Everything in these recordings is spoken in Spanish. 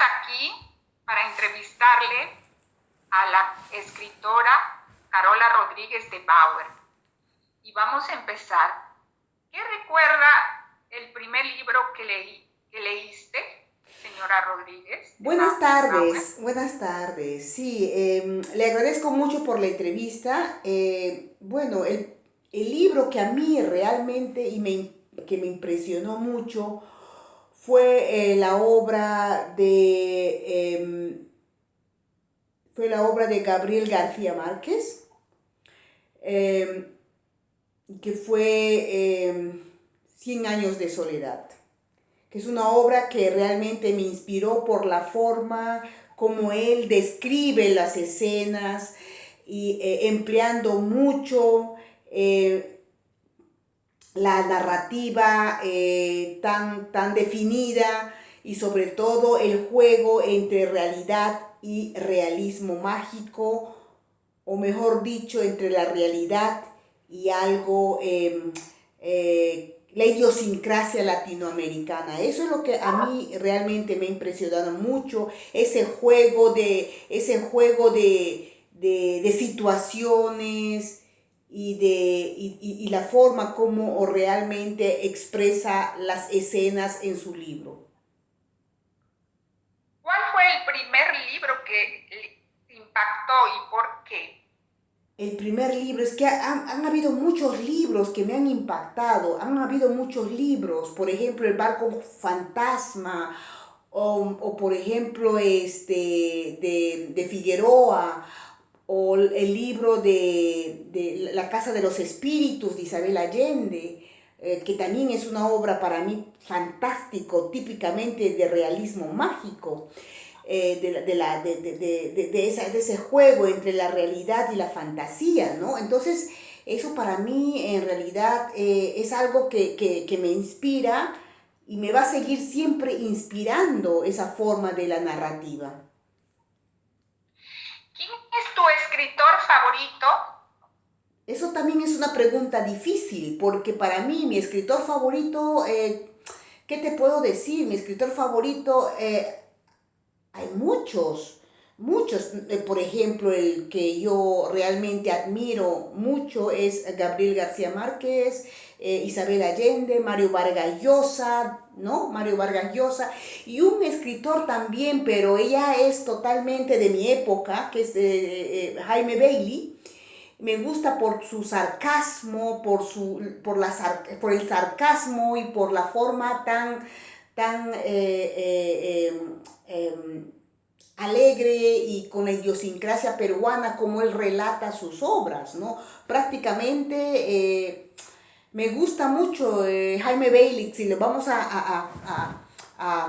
aquí para entrevistarle a la escritora Carola Rodríguez de Bauer. Y vamos a empezar. ¿Qué recuerda el primer libro que leíste, señora Rodríguez? Buenas tardes, buenas tardes. Sí, le agradezco mucho por la entrevista. Bueno, el libro que a mí realmente que me impresionó mucho fue fue la obra de Gabriel García Márquez, eh, que fue Cien años de soledad, que es una obra que realmente me inspiró por la forma como él describe las escenas y empleando mucho la narrativa tan definida y sobre todo el juego entre realidad y realismo mágico, o mejor dicho, entre la realidad y algo, la idiosincrasia latinoamericana. Eso es lo que a mí realmente me ha impresionado mucho, ese juego de situaciones y la forma como realmente expresa las escenas en su libro. ¿Cuál fue el primer libro que le impactó y por qué? El primer libro, es que han habido muchos libros que me han impactado, han habido muchos libros, por ejemplo, El barco fantasma, o por ejemplo, de Figueroa, o el libro de La Casa de los Espíritus de Isabel Allende, que también es una obra para mí fantástico, típicamente de realismo mágico, de ese juego entre la realidad y la fantasía, ¿no? Entonces, eso para mí en realidad es algo que me inspira y me va a seguir siempre inspirando esa forma de la narrativa. ¿Quién es tu escritor favorito? Eso también es una pregunta difícil, porque para mí mi escritor favorito, ¿qué te puedo decir? Mi escritor favorito, hay muchos, muchos. Por ejemplo, el que yo realmente admiro mucho es Gabriel García Márquez, Isabel Allende, Mario Vargas Llosa, ¿no? Mario Vargas Llosa. Y un escritor también, pero ella es totalmente de mi época, que es Jaime Bailey. Me gusta por su sarcasmo, por el sarcasmo y por la forma tan alegre y con la idiosincrasia peruana como él relata sus obras, ¿no? Prácticamente me gusta mucho Jaime Bailey, si le vamos a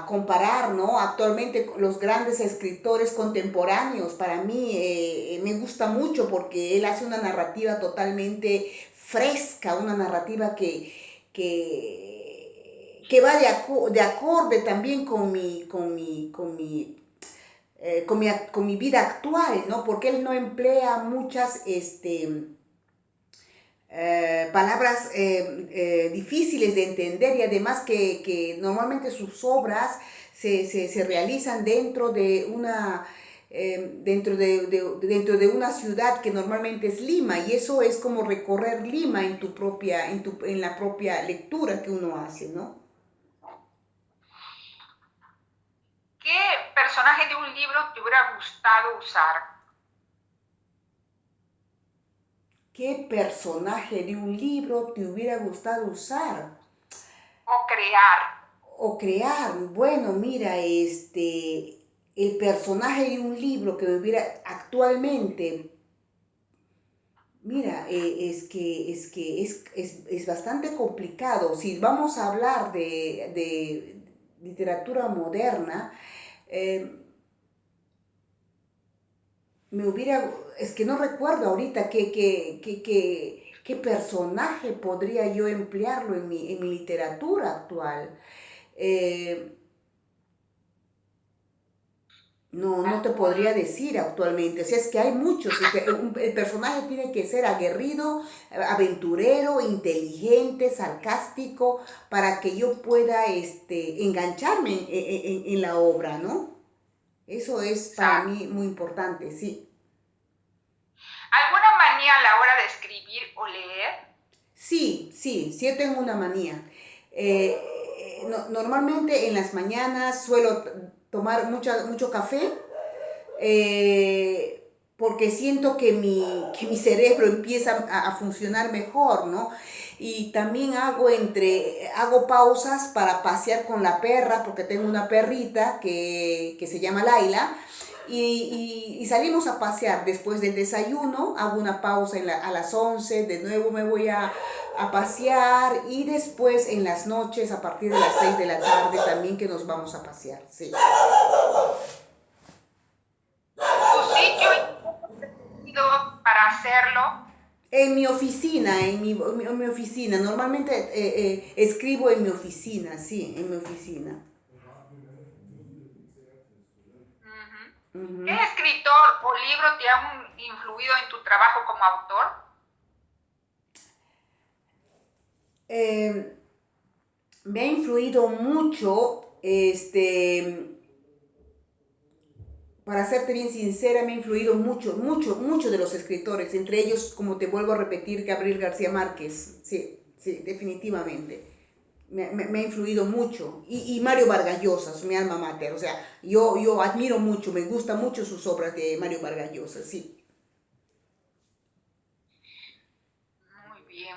comparar, ¿no? Actualmente los grandes escritores contemporáneos, para mí me gusta mucho porque él hace una narrativa totalmente fresca, una narrativa que va de acorde también con mi vida actual, ¿no? Porque él no emplea muchas palabras difíciles de entender, y además que normalmente sus obras se realizan dentro de una ciudad que normalmente es Lima, y eso es como recorrer Lima en la propia lectura que uno hace, ¿no? ¿Qué personaje de un libro te hubiera gustado usar? ¿Qué personaje de un libro te hubiera gustado usar? O crear. O crear. Bueno, mira, el personaje de un libro que me hubiera actualmente, mira, es bastante complicado. Si vamos a hablar de literatura moderna, eh, es que no recuerdo ahorita qué personaje podría yo emplearlo en mi literatura actual. Eh, no te ¿Algún? podría decir actualmente. O sea, es que hay muchos. El personaje tiene que ser aguerrido, aventurero, inteligente, sarcástico, para que yo pueda engancharme en la obra, ¿no? Eso es para Exacto. mí muy importante, sí. ¿Alguna manía a la hora de escribir o leer? Sí, sí, sí, yo tengo una manía. Eh, Normalmente en las mañanas suelo tomar mucho café, porque siento que mi cerebro empieza a funcionar mejor, ¿no? Y también hago pausas para pasear con la perra, porque tengo una perrita que se llama Laila, y salimos a pasear después del desayuno, hago una pausa a las 11, de nuevo me voy a pasear, y después en las noches, a partir de las 6 de la tarde, también que nos vamos a pasear, sí. ¿Tu sitio preferido para hacerlo? En mi oficina, en mi oficina. Normalmente escribo en mi oficina, sí, en mi oficina. Ujú. ¿Qué Ujú. escritor o libro te ha influido en tu trabajo como autor? Eh, Me ha influido mucho, para serte bien sincera, me ha influido mucho de los escritores, entre ellos, como te vuelvo a repetir, Gabriel García Márquez, sí, sí, definitivamente. Me ha influido mucho. Y Mario Vargas Llosa, es mi alma mater. O sea, yo admiro mucho, me gustan mucho sus obras de Mario Vargas Llosa, sí. Muy bien.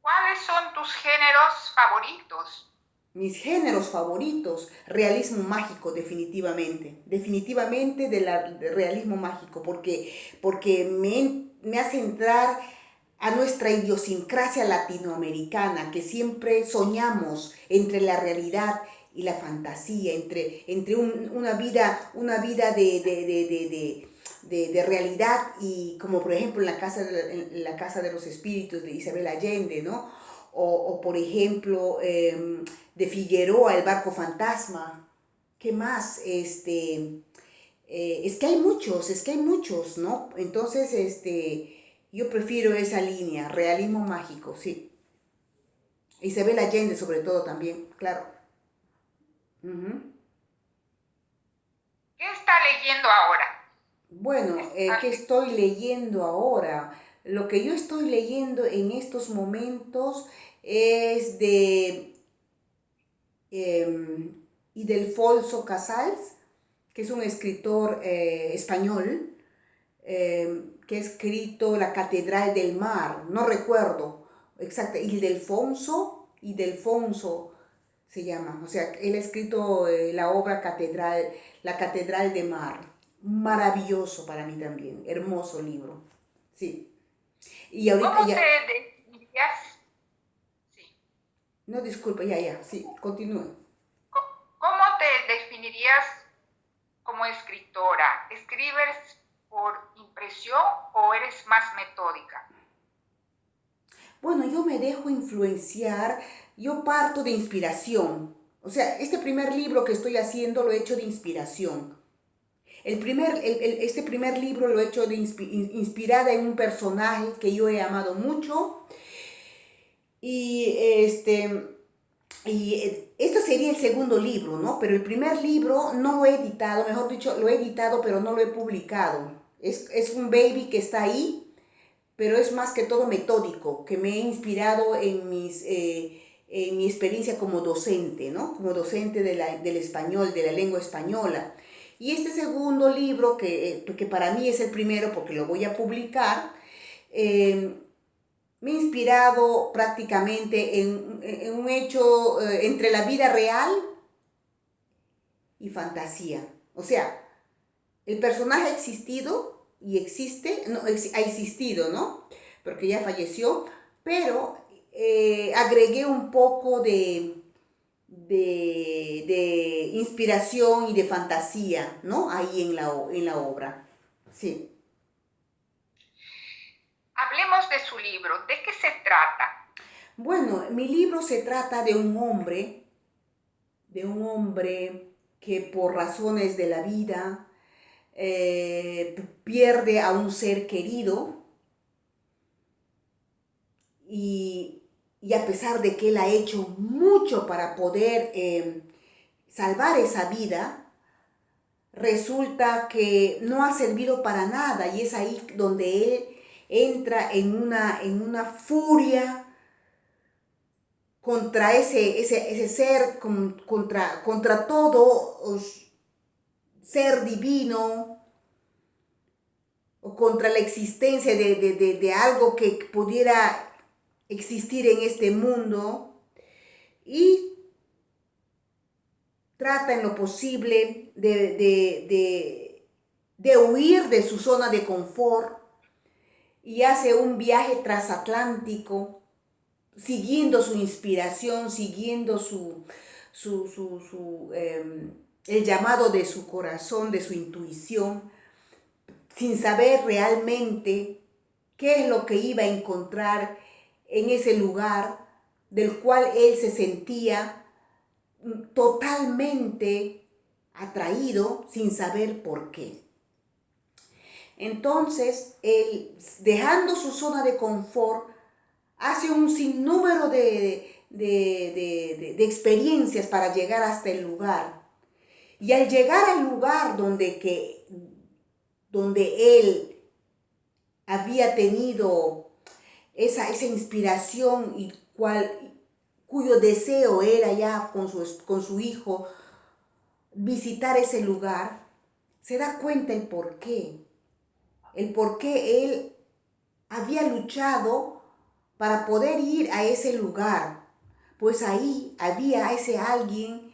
¿Cuáles son tus géneros favoritos? Mis géneros favoritos, realismo mágico, definitivamente. Definitivamente de realismo mágico, porque me hace entrar a nuestra idiosincrasia latinoamericana, que siempre soñamos entre la realidad y la fantasía, entre una vida de realidad, y como por ejemplo en la Casa de los Espíritus de Isabel Allende, ¿no? O por ejemplo, de Figueroa, El barco fantasma. ¿Qué más? Es que hay muchos, ¿no? Entonces, yo prefiero esa línea, realismo mágico, sí. Isabel Allende, sobre todo, también, claro. Ujú. ¿Qué está leyendo ahora? Bueno, ¿qué ¿Estás estoy leyendo ahora? Lo que yo estoy leyendo en estos momentos es de eh, Ildefonso Casals, que es un escritor español, que ha escrito La Catedral del Mar, no recuerdo exacto, Ildefonso se llama, o sea, él ha escrito la obra La Catedral de Mar, maravilloso para mí también, hermoso libro, sí. Y ahorita ¿Cómo te ya, definirías? Sí. no, disculpa, ya, sí, continúe. ¿Cómo te definirías como escritora? ¿Escribes por impresión o eres más metódica? Bueno, yo me dejo influenciar, yo parto de inspiración. O sea, este primer libro que estoy haciendo lo he hecho de inspiración. Este primer libro lo he hecho inspirada en un personaje que yo he amado mucho. Y este sería el segundo libro, ¿no? Pero el primer libro no lo he editado, mejor dicho, lo he editado, pero no lo he publicado. Es un baby que está ahí, pero es más que todo metódico, que me he inspirado en mi experiencia como docente, ¿no? Como docente del español, de la lengua española. Y este segundo libro, que para mí es el primero porque lo voy a publicar, eh, me he inspirado prácticamente en un hecho entre la vida real y fantasía. O sea, el personaje ha existido y existe, no, ha existido, ¿no? Porque ya falleció, pero agregué un poco de inspiración y de fantasía, ¿no? Ahí en la obra. Sí. Hablemos de su libro. ¿De qué se trata? Bueno, mi libro se trata de un hombre que por razones de la vida pierde a un ser querido, y, y a pesar de que él ha hecho mucho para poder salvar esa vida, resulta que no ha servido para nada y es ahí donde él entra en una furia contra ese ser, contra todo ser divino o contra la existencia de algo que pudiera existir en este mundo y trata en lo posible de huir de su zona de confort y hace un viaje transatlántico siguiendo su inspiración, siguiendo el llamado de su corazón, de su intuición, sin saber realmente qué es lo que iba a encontrar en ese lugar del cual él se sentía totalmente atraído sin saber por qué. Entonces, él, dejando su zona de confort, hace un sinnúmero de experiencias para llegar hasta el lugar. Y al llegar al lugar donde él había tenido esa inspiración y cuyo deseo era ya con su hijo visitar ese lugar, se da cuenta el por qué él había luchado para poder ir a ese lugar, pues ahí había ese alguien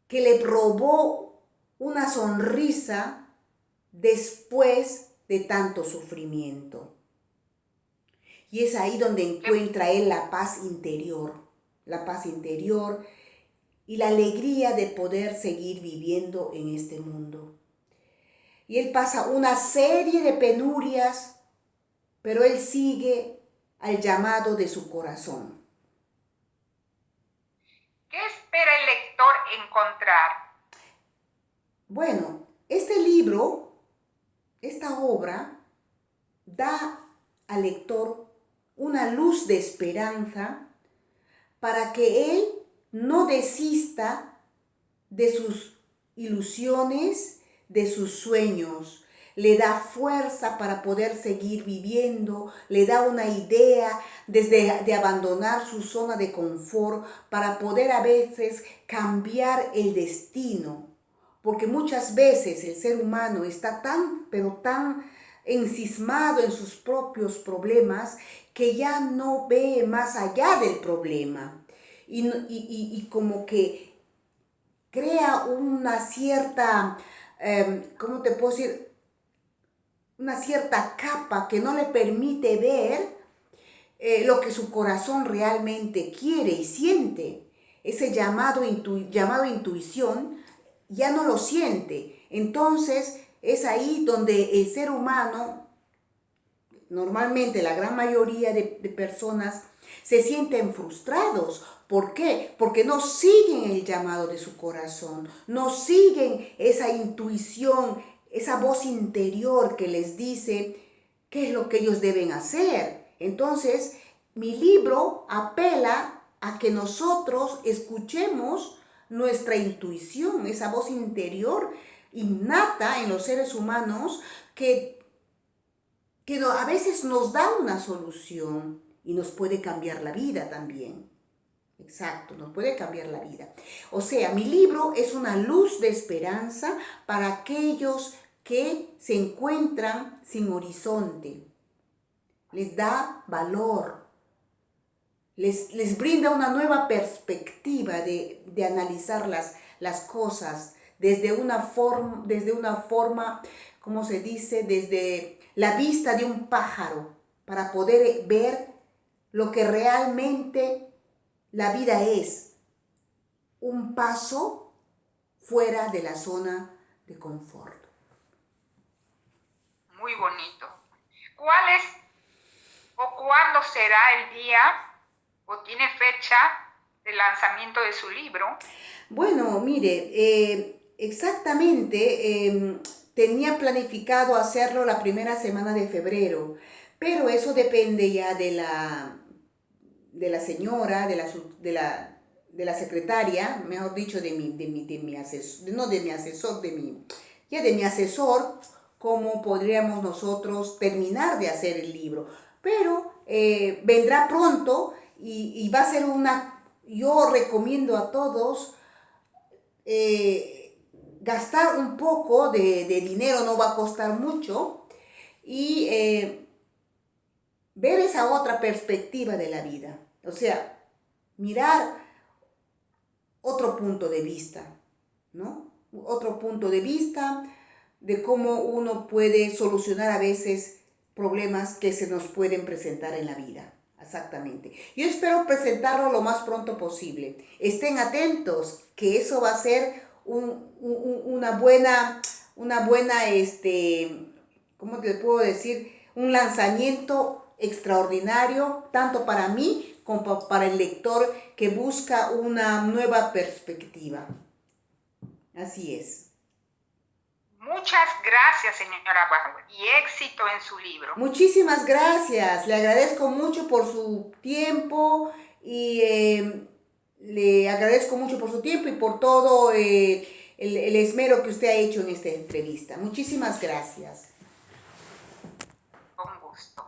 que le probó una sonrisa después de tanto sufrimiento. Y es ahí donde encuentra él la paz interior y la alegría de poder seguir viviendo en este mundo. Y él pasa una serie de penurias, pero él sigue al llamado de su corazón. ¿Qué espera el lector encontrar? Bueno, este libro, esta obra, da al lector una luz de esperanza para que él no desista de sus ilusiones, de sus sueños. Le da fuerza para poder seguir viviendo, le da una idea de abandonar su zona de confort para poder a veces cambiar el destino. Porque muchas veces el ser humano está pero tan ensimismado en sus propios problemas que ya no ve más allá del problema y como que crea una cierta, ¿cómo te puedo decir? Una cierta capa que no le permite ver lo que su corazón realmente quiere y siente. Ese llamado intuición ya no lo siente. Entonces es ahí donde el ser humano, normalmente la gran mayoría de personas, se sienten frustrados. ¿Por qué? Porque no siguen el llamado de su corazón, no siguen esa intuición, esa voz interior que les dice qué es lo que ellos deben hacer. Entonces, mi libro apela a que nosotros escuchemos nuestra intuición, esa voz interior innata en los seres humanos que a veces nos da una solución y nos puede cambiar la vida también. Exacto, nos puede cambiar la vida. O sea, mi libro es una luz de esperanza para aquellos que se encuentran sin horizonte. Les da valor, les brinda una nueva perspectiva de analizar las cosas desde una forma, ¿cómo se dice? Desde la vista de un pájaro, para poder ver lo que realmente la vida es, un paso fuera de la zona de confort. Muy bonito. ¿Cuál es o cuándo será el día o tiene fecha de lanzamiento de su libro? Bueno, mire, exactamente, tenía planificado hacerlo la primera semana de febrero, pero eso depende ya de la señora, de la secretaria, mejor dicho, de mi asesor, no de mi asesor, de mi asesor, cómo podríamos nosotros terminar de hacer el libro. Pero vendrá pronto y va a ser yo recomiendo a todos gastar un poco de dinero, no va a costar mucho, y ver esa otra perspectiva de la vida. O sea, mirar otro punto de vista, ¿no? Otro punto de vista de cómo uno puede solucionar a veces problemas que se nos pueden presentar en la vida. Exactamente. Yo espero presentarlo lo más pronto posible. Estén atentos, que eso va a ser una buena, ¿cómo te puedo decir? Un lanzamiento extraordinario, tanto para mí como para el lector que busca una nueva perspectiva. Así es. Muchas gracias, señora Bauer, y éxito en su libro. Muchísimas gracias. Le agradezco mucho por su tiempo y le agradezco mucho por su tiempo y por todo el esmero que usted ha hecho en esta entrevista. Muchísimas gracias. Con gusto.